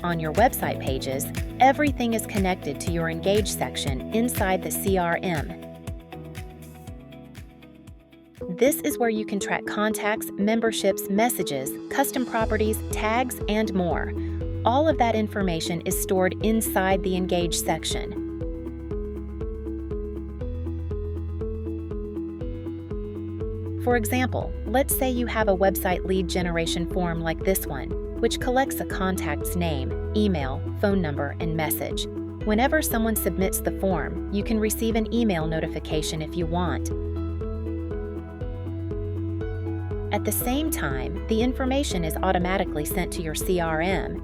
on your website pages, everything is connected to your Engage section inside the CRM. This is where you can track contacts, memberships, messages, custom properties, tags, and more. All of that information is stored inside the Engage section. For example, let's say you have a website lead generation form like this one, which collects a contact's name, email, phone number, and message. Whenever someone submits the form, you can receive an email notification if you want. At the same time, the information is automatically sent to your CRM.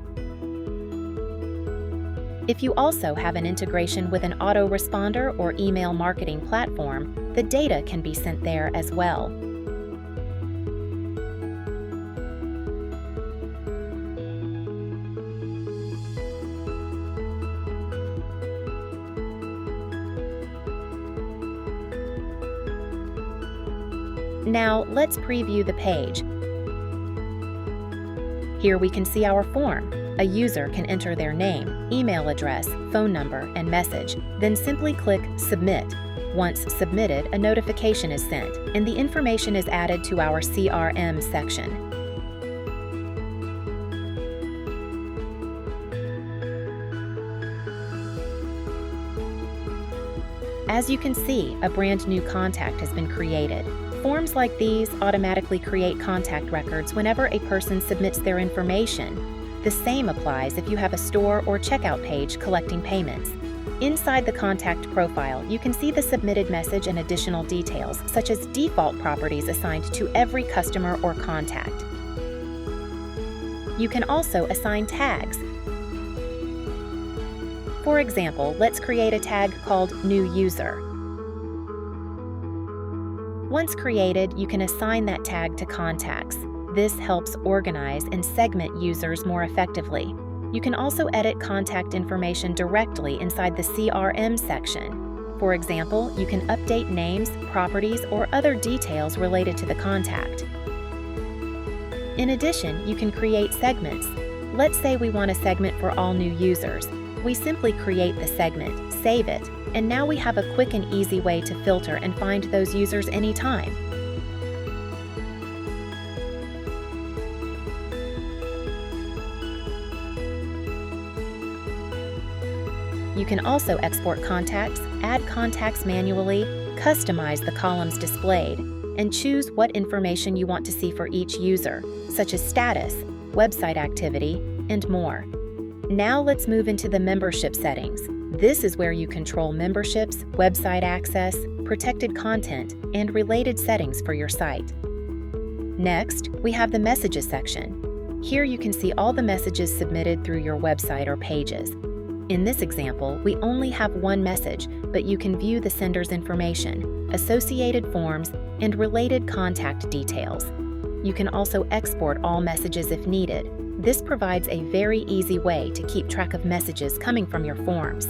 If you also have an integration with an autoresponder or email marketing platform, the data can be sent there as well. Now, let's preview the page. Here we can see our form. A user can enter their name, email address, phone number, and message, then simply click Submit. Once submitted, a notification is sent, and the information is added to our CRM section. As you can see, a brand new contact has been created. Forms like these automatically create contact records whenever a person submits their information. The same applies if you have a store or checkout page collecting payments. Inside the contact profile, you can see the submitted message and additional details, such as default properties assigned to every customer or contact. You can also assign tags. For example, let's create a tag called New User. Once created, you can assign that tag to contacts. This helps organize and segment users more effectively. You can also edit contact information directly inside the CRM section. For example, you can update names, properties, or other details related to the contact. In addition, you can create segments. Let's say we want a segment for all new users. We simply create the segment, save it, and now we have a quick and easy way to filter and find those users anytime. You can also export contacts, add contacts manually, customize the columns displayed, and choose what information you want to see for each user, such as status, website activity, and more. Now let's move into the membership settings. This is where you control memberships, website access, protected content, and related settings for your site. Next, we have the Messages section. Here you can see all the messages submitted through your website or pages. In this example, we only have one message, but you can view the sender's information, associated forms, and related contact details. You can also export all messages if needed. This provides a very easy way to keep track of messages coming from your forms.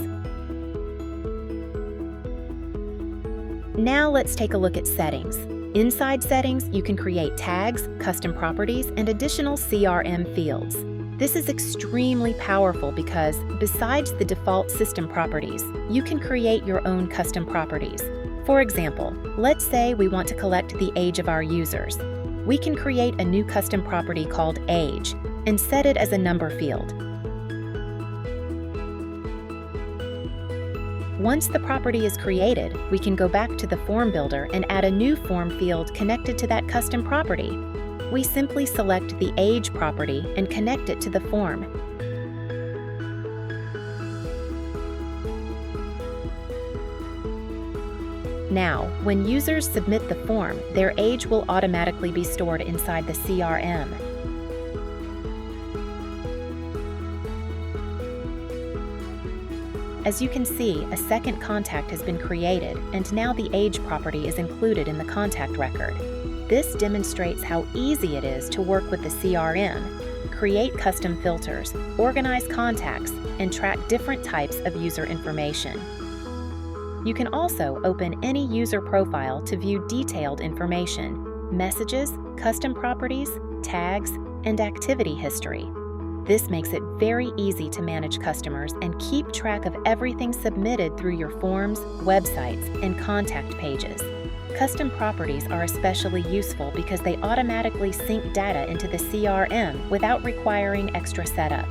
Now let's take a look at settings. Inside settings, you can create tags, custom properties, and additional CRM fields. This is extremely powerful because, besides the default system properties, you can create your own custom properties. For example, let's say we want to collect the age of our users. We can create a new custom property called Age and set it as a number field. Once the property is created, we can go back to the form builder and add a new form field connected to that custom property. We simply select the Age property and connect it to the form. Now, when users submit the form, their age will automatically be stored inside the CRM. As you can see, a second contact has been created, and now the age property is included in the contact record. This demonstrates how easy it is to work with the CRM, create custom filters, organize contacts, and track different types of user information. You can also open any user profile to view detailed information, messages, custom properties, tags, and activity history. This makes it very easy to manage customers and keep track of everything submitted through your forms, websites, and contact pages. Custom properties are especially useful because they automatically sync data into the CRM without requiring extra setup.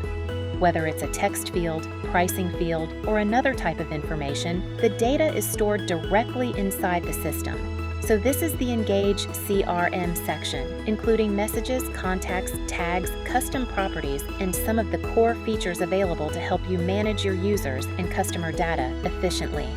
Whether it's a text field, pricing field, or another type of information, the data is stored directly inside the system. So this is the Engage CRM section, including messages, contacts, tags, custom properties, and some of the core features available to help you manage your users and customer data efficiently.